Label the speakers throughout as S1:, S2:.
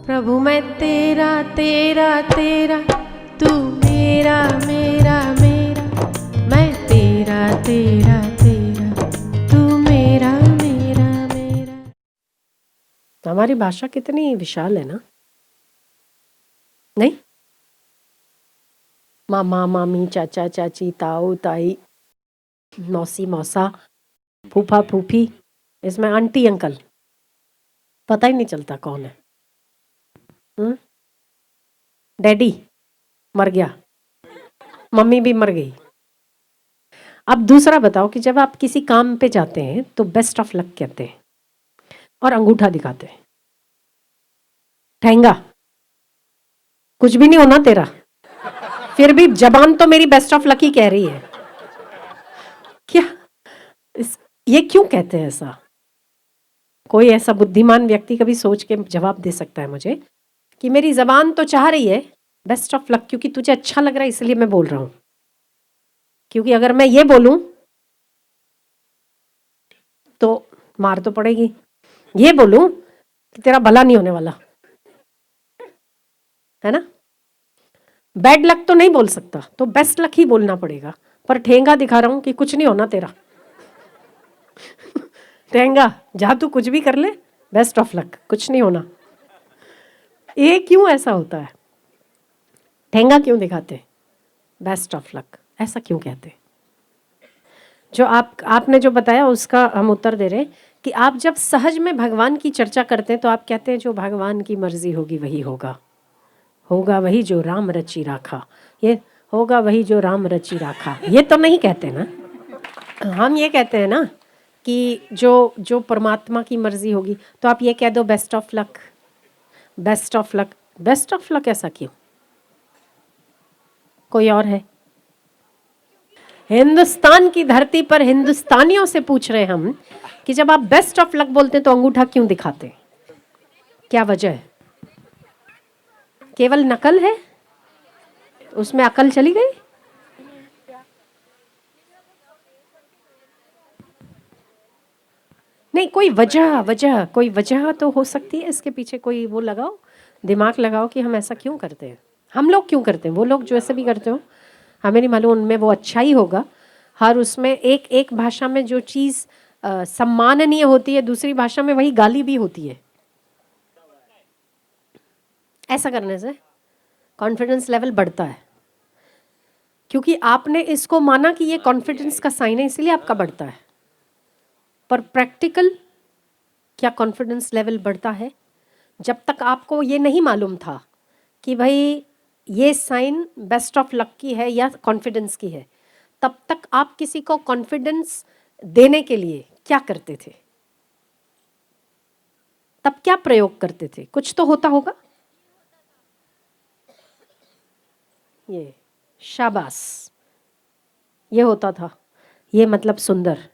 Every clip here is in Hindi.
S1: प्रभु मैं तेरा तेरा तेरा, तू मेरा मेरा मेरा, मैं तेरा तेरा तेरा, तू मेरा मेरा मेरा। हमारी भाषा कितनी विशाल है ना, नहीं? मामा मामी, चाचा चाची, ताऊ ताई, मौसी मौसा, फूफा फूफी, इसमें आंटी अंकल, पता ही नहीं चलता कौन है। डैडी मर गया, मम्मी भी मर गई। अब दूसरा बताओ कि जब आप किसी काम पे जाते हैं तो बेस्ट ऑफ लक कहते हैं और अंगूठा दिखाते हैं। ठेंगा, कुछ भी नहीं होना तेरा, फिर भी जबान तो मेरी बेस्ट ऑफ लक ही कह रही है। क्या ये क्यों कहते हैं ऐसा? कोई ऐसा बुद्धिमान व्यक्ति कभी सोच के जवाब दे सकता है मुझे कि मेरी जबान तो चाह रही है बेस्ट ऑफ लक, क्योंकि तुझे अच्छा लग रहा है इसलिए मैं बोल रहा हूं। क्योंकि अगर मैं ये बोलूं तो मार तो पड़ेगी, ये बोलूं कि तेरा भला नहीं होने वाला, है ना? बैड लक तो नहीं बोल सकता, तो बेस्ट लक ही बोलना पड़ेगा। पर ठेंगा दिखा रहा हूं कि कुछ नहीं होना तेरा। ठेंगा, जा तू कुछ भी कर ले, बेस्ट ऑफ लक, कुछ नहीं होना। ये क्यों ऐसा होता है? ठेंगा क्यों दिखाते? बेस्ट ऑफ लक ऐसा क्यों कहते? जो आपने जो बताया उसका हम उत्तर दे रहे हैं कि आप जब सहज में भगवान की चर्चा करते हैं तो आप कहते हैं जो भगवान की मर्जी होगी वही होगा, होगा वही जो राम रची राखा, ये होगा वही जो राम रची राखा, ये तो नहीं कहते ना। हम ये कहते हैं ना कि जो जो परमात्मा की मर्जी होगी, तो आप ये कह दो best of luck, best of luck. Best of luck ऐसा क्यों? कोई और है? हिंदुस्तान की धरती पर हिंदुस्तानियों से पूछ रहे हम कि जब आप बेस्ट ऑफ लक बोलते हैं तो अंगूठा क्यों दिखाते? क्या वजह है? केवल नकल है, उसमें अकल चली गई? नहीं, कोई कोई वजह तो हो सकती है इसके पीछे, कोई वो लगाओ, दिमाग लगाओ कि हम ऐसा क्यों करते हैं। हम लोग क्यों करते हैं, वो लोग जो ऐसे भी करते हो हमें नहीं मालूम, उनमें वो अच्छा ही होगा। हर उसमें एक एक भाषा में जो चीज़ सम्माननीय होती है दूसरी भाषा में वही गाली भी होती है। ऐसा करने से कॉन्फिडेंस लेवल बढ़ता है, क्योंकि आपने इसको माना कि ये कॉन्फिडेंस का साइन है इसलिए आपका बढ़ता है। पर प्रैक्टिकल क्या कॉन्फिडेंस लेवल बढ़ता है? जब तक आपको ये नहीं मालूम था कि भाई ये साइन बेस्ट ऑफ लक की है या कॉन्फिडेंस की है, तब तक आप किसी को कॉन्फिडेंस देने के लिए क्या करते थे? तब क्या प्रयोग करते थे? कुछ तो होता होगा। ये शाबाश, ये होता था, ये मतलब सुंदर।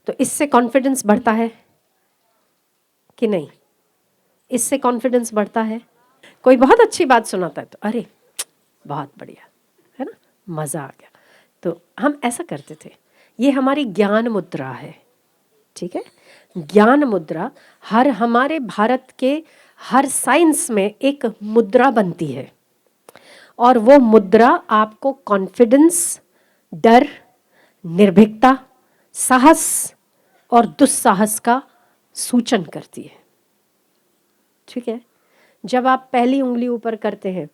S1: तो इससे कॉन्फिडेंस बढ़ता है कि नहीं? इससे कॉन्फिडेंस बढ़ता है। कोई बहुत अच्छी बात सुनाता है तो अरे बहुत बढ़िया, है ना, मज़ा आ गया। तो हम ऐसा करते थे। ये हमारी ज्ञान मुद्रा है, ठीक है? ज्ञान मुद्रा हर हमारे भारत के हर साइंस में एक मुद्रा बनती है, और वो मुद्रा आपको कॉन्फिडेंस, डर, निर्भीकता, साहस और दुस्साहस का सूचन करती है, ठीक है? जब आप पहली उंगली ऊपर करते हैं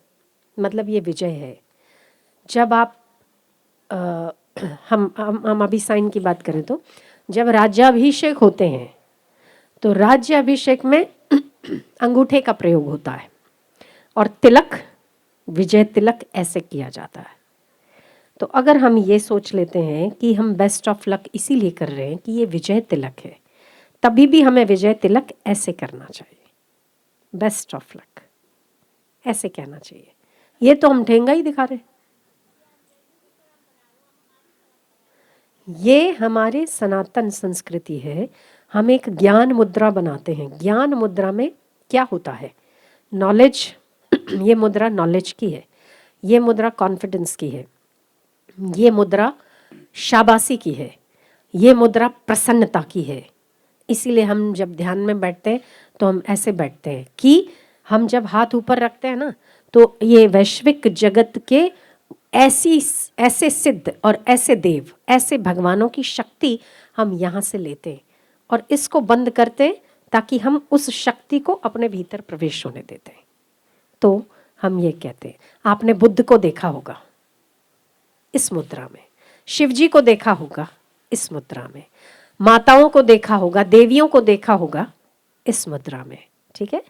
S1: मतलब ये विजय है। जब आप हम अभी साइन की बात करें तो जब राज्याभिषेक होते हैं तो राज्याभिषेक में अंगूठे का प्रयोग होता है और तिलक, विजय तिलक ऐसे किया जाता है। तो अगर हम ये सोच लेते हैं कि हम बेस्ट ऑफ लक इसीलिए कर रहे हैं कि ये विजय तिलक है, तभी भी हमें विजय तिलक ऐसे करना चाहिए, बेस्ट ऑफ लक ऐसे कहना चाहिए। ये तो हम ठेंगा ही दिखा रहे हैं। ये हमारे सनातन संस्कृति है। हम एक ज्ञान मुद्रा बनाते हैं। ज्ञान मुद्रा में क्या होता है? नॉलेज, ये मुद्रा नॉलेज की है, ये मुद्रा कॉन्फिडेंस की है, ये मुद्रा शाबाशी की है, ये मुद्रा प्रसन्नता की है। इसीलिए हम जब ध्यान में बैठते हैं तो हम ऐसे बैठते हैं कि हम जब हाथ ऊपर रखते हैं ना, तो ये वैश्विक जगत के ऐसे सिद्ध और ऐसे देव, ऐसे भगवानों की शक्ति हम यहाँ से लेते हैं और इसको बंद करते हैं ताकि हम उस शक्ति को अपने भीतर प्रवेश होने देते हैं। तो हम ये कहते हैं, आपने बुद्ध को देखा होगा इस मुद्रा में, शिव जी को देखा होगा इस मुद्रा में, माताओं को देखा होगा, देवियों को देखा होगा इस मुद्रा में, ठीक है।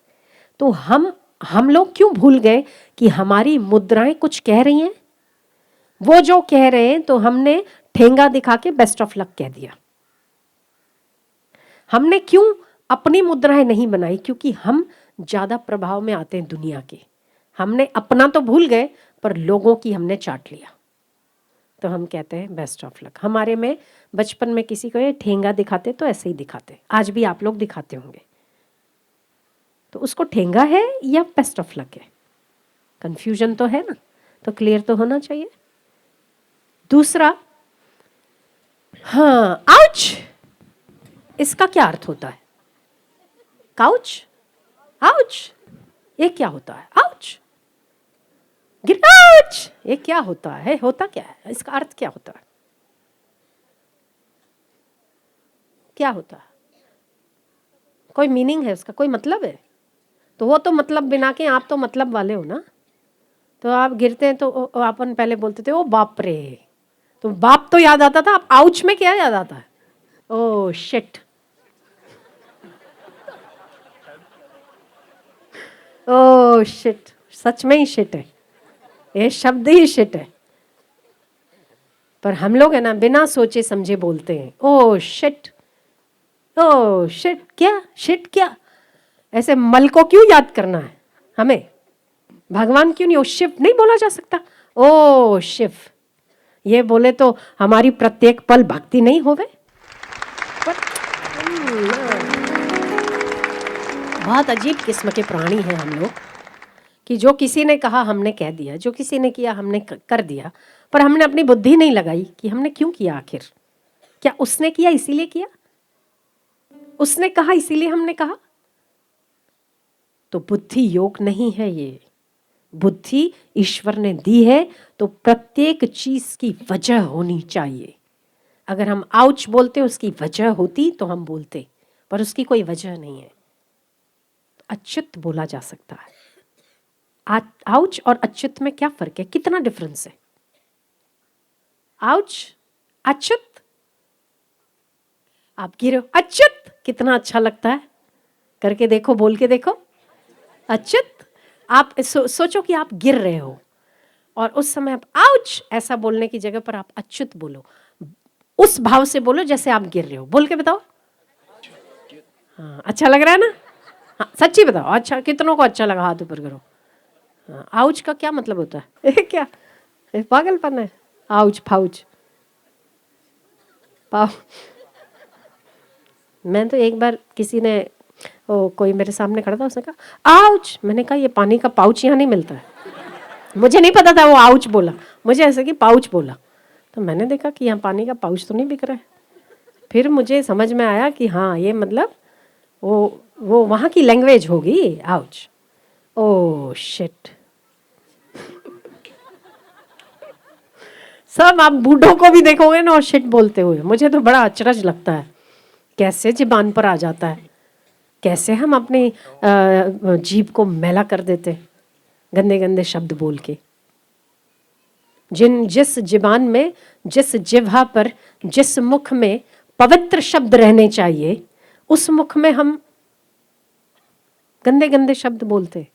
S1: तो हम लोग क्यों भूल गए कि हमारी मुद्राएं कुछ कह रही हैं? वो जो कह रहे हैं तो हमने ठेंगा दिखा के बेस्ट ऑफ लक कह दिया। हमने क्यों अपनी मुद्राएं नहीं बनाई? क्योंकि हम ज्यादा प्रभाव में आते हैं दुनिया के। हमने अपना तो भूल गए पर लोगों की हमने चाट लिया, तो हम कहते हैं बेस्ट ऑफ लक। हमारे में बचपन में किसी को ये ठेंगा दिखाते तो ऐसे ही दिखाते, आज भी आप लोग दिखाते होंगे, तो उसको ठेंगा है या बेस्ट ऑफ लक है? कंफ्यूजन तो है ना, तो क्लियर तो होना चाहिए। दूसरा, हाँ, आउच, इसका क्या अर्थ होता है? काउच, आउच, ये क्या होता है? आउच, गिराउच, ये क्या होता है? होता क्या है? इसका अर्थ क्या होता है? क्या होता है? कोई मीनिंग है उसका? कोई मतलब है? तो वो तो मतलब बिना के, आप तो मतलब वाले हो ना, तो आप गिरते हैं तो अपन पहले बोलते थे ओ बाप रे, तो बाप तो याद आता था, अब आउच में क्या याद आता है? ओ शिट, ओ शिट, सच में ही शिट है, ये शब्द ही शिट है। पर हम लोग है ना बिना सोचे समझे बोलते हैं ओ शिट, ओ शिट। क्या शिट? क्या ऐसे मल को क्यों याद करना है हमें? भगवान क्यों नहीं? ओ शिव नहीं बोला जा सकता? ओ शिव ये बोले तो हमारी प्रत्येक पल भक्ति नहीं होवे? पर बहुत अजीब किस्म के प्राणी हैं हम लोग कि जो किसी ने कहा हमने कह दिया, जो किसी ने किया हमने कर दिया, पर हमने अपनी बुद्धि नहीं लगाई कि हमने क्यों किया आखिर। क्या उसने किया इसीलिए किया? उसने कहा इसीलिए हमने कहा? तो बुद्धि योग नहीं है ये, बुद्धि ईश्वर ने दी है, तो प्रत्येक चीज की वजह होनी चाहिए। अगर हम आउच बोलते उसकी वजह होती तो हम बोलते, पर उसकी कोई वजह नहीं है। अच्युत बोला जा सकता है। आउच और अच्युत में क्या फर्क है? कितना डिफरेंस है? आउच, अच्युत, आप गिरे हो, अच्युत कितना अच्छा लगता है, करके देखो, बोल के देखो, अच्युत। आप सोचो कि आप गिर रहे हो और उस समय आप आउच ऐसा बोलने की जगह पर आप अच्युत बोलो, उस भाव से बोलो जैसे आप गिर रहे हो, बोल के बताओ। हाँ, अच्छा लग रहा है ना? हाँ, सच्ची बताओ, अच्छा कितनों को अच्छा लगा? हाथ ऊपर करो। हाँ, आउच का क्या मतलब होता है? क्या पागलपन है? आउच फाउच पाउ। मैं तो एक बार किसी ने, कोई मेरे सामने खड़ा था, उसने कहा आउच, मैंने कहा ये पानी का पाउच यहाँ नहीं मिलता है। मुझे नहीं पता था वो आउच बोला, मुझे ऐसे कि पाउच बोला, तो मैंने देखा कि यहाँ पानी का पाउच तो नहीं बिक रहा है। फिर मुझे समझ में आया कि हाँ ये मतलब वो वहाँ की लैंग्वेज होगी आउच। Oh shit. सब आप बूढ़ों को भी देखोगे ना और शिट बोलते हुए, मुझे तो बड़ा अचरज लगता है कैसे ज़बान पर आ जाता है, कैसे हम अपनी जीभ को मैला कर देते गंदे गंदे शब्द बोल के। जिस ज़बान में, जिस जिह्वा पर, जिस मुख में पवित्र शब्द रहने चाहिए, उस मुख में हम गंदे गंदे शब्द बोलते।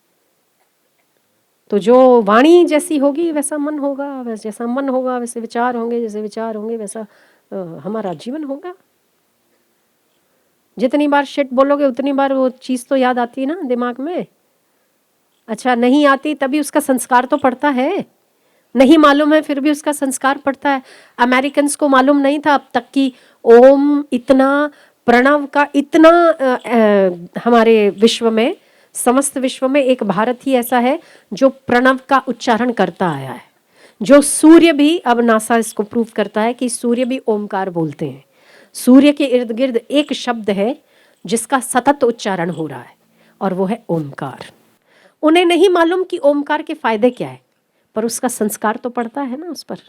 S1: तो जो वाणी जैसी होगी वैसा मन होगा, वैसे जैसा मन होगा वैसे विचार होंगे, जैसे विचार होंगे वैसा हमारा जीवन होगा। जितनी बार शिट बोलोगे उतनी बार वो चीज़ तो याद आती है ना दिमाग में। अच्छा नहीं आती तभी उसका संस्कार तो पड़ता है, नहीं मालूम है फिर भी उसका संस्कार पड़ता है। अमेरिकन्स को मालूम नहीं था अब तक कि ओम इतना, प्रणव का इतना हमारे विश्व में, समस्त विश्व में एक भारत ही ऐसा है जो प्रणव का उच्चारण करता आया है। जो सूर्य भी, अब नासा इसको प्रूव करता है कि सूर्य भी ओमकार बोलते हैं। सूर्य के इर्द गिर्द एक शब्द है जिसका सतत उच्चारण हो रहा है और वो है ओमकार। उन्हें नहीं मालूम कि ओमकार के फायदे क्या है, पर उसका संस्कार तो पड़ता है ना उस पर।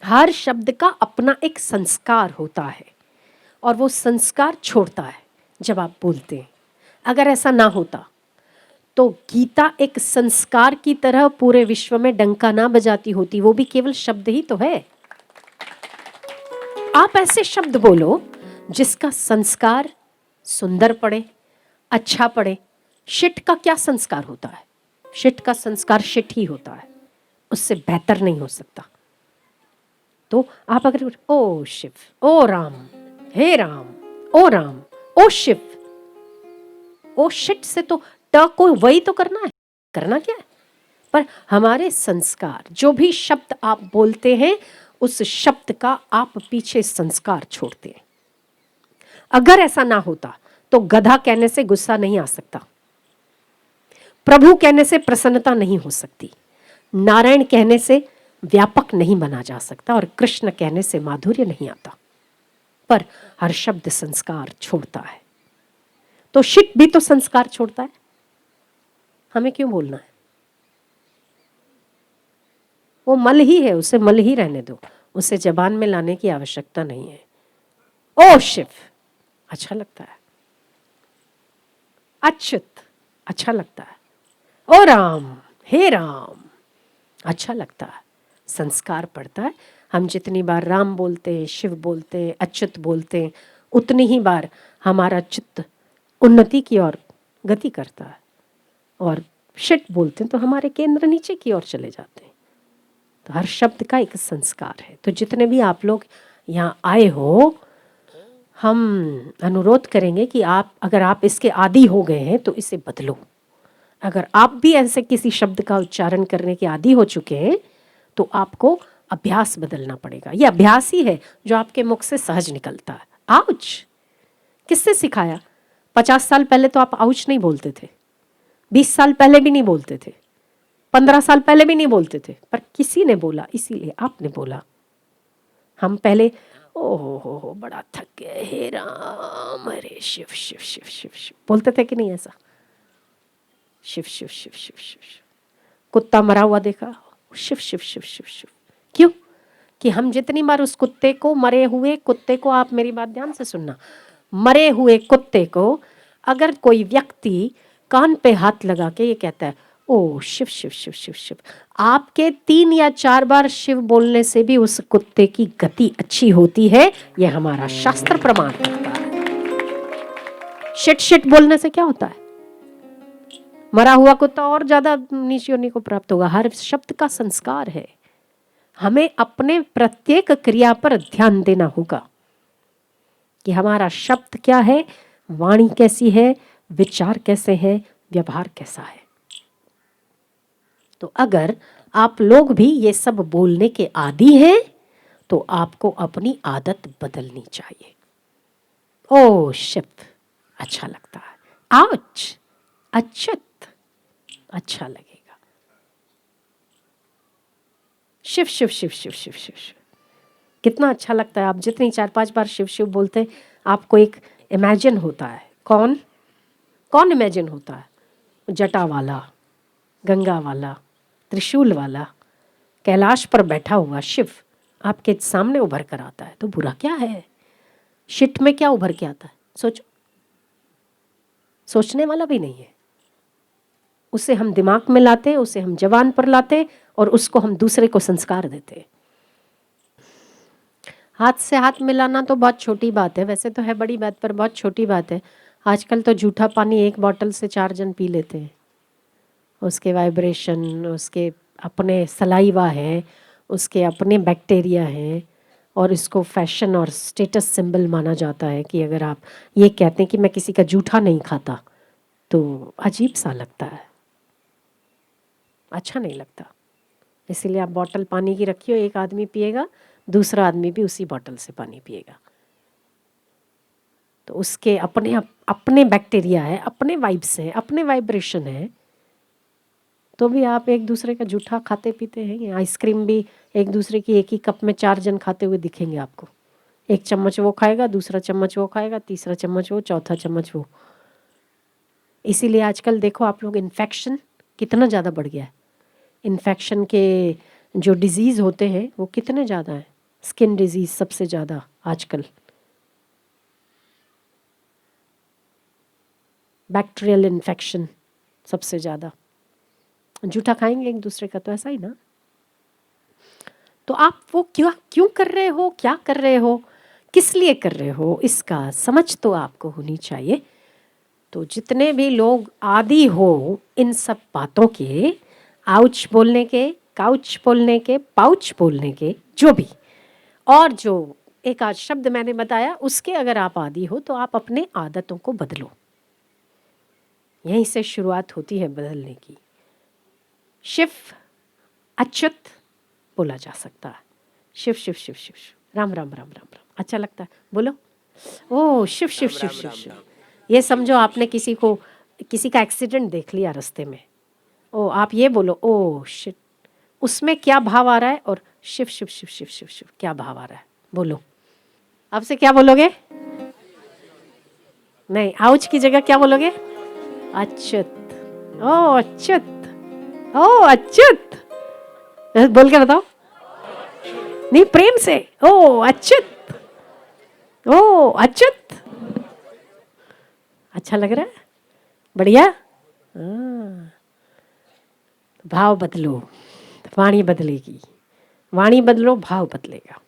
S1: हर शब्द का अपना एक संस्कार होता है और वो संस्कार छोड़ता है जब आप बोलते हैं। अगर ऐसा ना होता तो गीता एक संस्कार की तरह पूरे विश्व में डंका ना बजाती होती, वो भी केवल शब्द ही तो है। आप ऐसे शब्द बोलो जिसका संस्कार सुंदर पड़े, अच्छा पड़े। शिट का क्या संस्कार होता है? शिट का संस्कार शिट ही होता है, उससे बेहतर नहीं हो सकता। तो आप अगर ओ शिव, ओ राम, हे राम, ओ राम, ओ शिव, ओ शिट से तो ट को वही तो करना है, करना क्या है? पर हमारे संस्कार, जो भी शब्द आप बोलते हैं उस शब्द का आप पीछे संस्कार छोड़ते हैं। अगर ऐसा ना होता तो गधा कहने से गुस्सा नहीं आ सकता, प्रभु कहने से प्रसन्नता नहीं हो सकती, नारायण कहने से व्यापक नहीं बना जा सकता और कृष्ण कहने से माधुर्य नहीं आता। पर हर शब्द संस्कार छोड़ता है। तो शिट भी तो संस्कार छोड़ता है, हमें क्यों बोलना है? वो मल ही है, उसे मल ही रहने दो, उसे जबान में लाने की आवश्यकता नहीं है। ओ शिव अच्छा लगता है, अच्युत अच्छा लगता है, ओ राम, हे राम अच्छा लगता है। संस्कार पड़ता है। हम जितनी बार राम बोलते हैं, शिव बोलते हैं, अच्युत बोलते हैं, उतनी ही बार हमारा चित्त उन्नति की ओर गति करता है। और शिट बोलते हैं तो हमारे केंद्र नीचे की ओर चले जाते हैं। तो हर शब्द का एक संस्कार है। तो जितने भी आप लोग यहाँ आए हो, हम अनुरोध करेंगे कि अगर आप इसके आदी हो गए हैं तो इसे बदलो। अगर आप भी ऐसे किसी शब्द का उच्चारण करने के आदी हो चुके हैं तो आपको अभ्यास बदलना पड़ेगा। ये अभ्यास ही है जो आपके मुख से सहज निकलता है। आउच किससे सिखाया? 50 साल पहले तो आप आउच नहीं बोलते थे, 20 साल पहले भी नहीं बोलते थे, 15 साल पहले भी नहीं बोलते थे, पर किसी ने बोला, इसीलिए आपने बोला। हम पहले ओहो हो बड़ा थक गए, हे राम, अरे शिव शिव शिव शिव शिव बोलते थे कि नहीं? ऐसा शिव शिव शिव शिव शिव शिव। कुत्ता मरा हुआ देखा, शिव शिव शिव शिव शिव। क्यों? कि हम जितनी बार उस कुत्ते को, मरे हुए कुत्ते को, आप मेरी बात ध्यान से सुनना, मरे हुए कुत्ते को अगर कोई व्यक्ति कान पे हाथ लगा के ये कहता है ओ शिव शिव शिव शिव शिव, आपके 3 या 4 बार शिव बोलने से भी उस कुत्ते की गति अच्छी होती है। यह हमारा शास्त्र प्रमाण करता है। शिट शिट बोलने से क्या होता है? मरा हुआ कुत्ता और ज्यादा नीच योनि को प्राप्त होगा। हर शब्द का संस्कार है। हमें अपने प्रत्येक क्रिया पर ध्यान देना होगा कि हमारा शब्द क्या है, वाणी कैसी है, विचार कैसे हैं, व्यवहार कैसा है। तो अगर आप लोग भी ये सब बोलने के आदी हैं तो आपको अपनी आदत बदलनी चाहिए। ओ शिव अच्छा लगता है, आउच अच्युत अच्छा लगेगा, शिव शिव शिव शिव शिव शिव शिव कितना अच्छा लगता है। आप जितनी 4-5 बार शिव शिव बोलते हैं आपको एक इमेजिन होता है। कौन कौन इमेजिन होता है? जटा वाला, गंगा वाला, त्रिशूल वाला, कैलाश पर बैठा हुआ शिव आपके सामने उभर कर आता है। तो बुरा क्या है? शिट में क्या उभर के आता है? सोचो, सोचने वाला भी नहीं है। उसे हम दिमाग में लाते, उसे हम जवान पर लाते और उसको हम दूसरे को संस्कार देते। हाथ से हाथ मिलाना तो बहुत छोटी बात है, वैसे तो है बड़ी बात, पर बहुत छोटी बात है। आजकल तो जूठा पानी एक बॉटल से 4 जन पी लेते हैं। उसके वाइब्रेशन, उसके अपने सलाइवा है, उसके अपने बैक्टीरिया हैं, और इसको फैशन और स्टेटस सिंबल माना जाता है कि अगर आप ये कहते हैं कि मैं किसी का जूठा नहीं खाता तो अजीब सा लगता है, अच्छा नहीं लगता। इसीलिए आप बॉटल पानी की रखियो, एक आदमी पिएगा, दूसरा आदमी भी उसी बॉटल से पानी पिएगा। तो उसके अपने बैक्टीरिया है, अपने वाइब्स हैं, अपने वाइब्रेशन है। तो भी आप एक दूसरे का जूठा खाते पीते हैं। आइसक्रीम भी एक दूसरे की एक ही कप में 4 जन खाते हुए दिखेंगे आपको। एक चम्मच वो खाएगा, दूसरा चम्मच वो खाएगा, तीसरा चम्मच वो, चौथा चम्मच वो। इसीलिए आजकल देखो आप लोग, इन्फेक्शन कितना ज़्यादा बढ़ गया है। इन्फेक्शन के जो डिजीज़ होते हैं वो कितने ज़्यादा हैं। स्किन डिजीज़ सबसे ज़्यादा आजकल, बैक्टीरियल इन्फेक्शन सबसे ज़्यादा। जूठा खाएंगे एक दूसरे का तो ऐसा ही ना। तो आप वो क्यों कर रहे हो, क्या कर रहे हो, किस लिए कर रहे हो, इसका समझ तो आपको होनी चाहिए। तो जितने भी लोग आदी हो इन सब बातों के, आउच बोलने के, काउच बोलने के, पाउच बोलने के, जो भी, और जो एक आध शब्द मैंने बताया उसके अगर आप आदी हो तो आप अपने आदतों को बदलो। यहीं से शुरुआत होती है बदलने की। शिव अच्युत बोला जा सकता है। शिव शिव शिव शिव शिव, राम राम राम राम राम, अच्छा लगता है, बोलो। ओ शिव शिव शिव शिव शिव। ये समझो आपने किसी का एक्सीडेंट देख लिया रास्ते में, ओ आप ये बोलो ओ शिट, उसमें क्या भाव आ रहा है, और शिव शिव शिव शिव शिव शिव क्या भाव आ रहा है, बोलो। आपसे क्या बोलोगे? नहीं, आउच की जगह क्या बोलोगे? अच्युत। ओ अच्युत, ओ अच्युत, बोल के बताओ। नहीं, प्रेम से, ओ अच्युत, ओ अच्युत, अच्छा लग रहा है, बढ़िया। भाव बदलो, वाणी बदलेगी, वाणी बदलो भाव बदलेगा।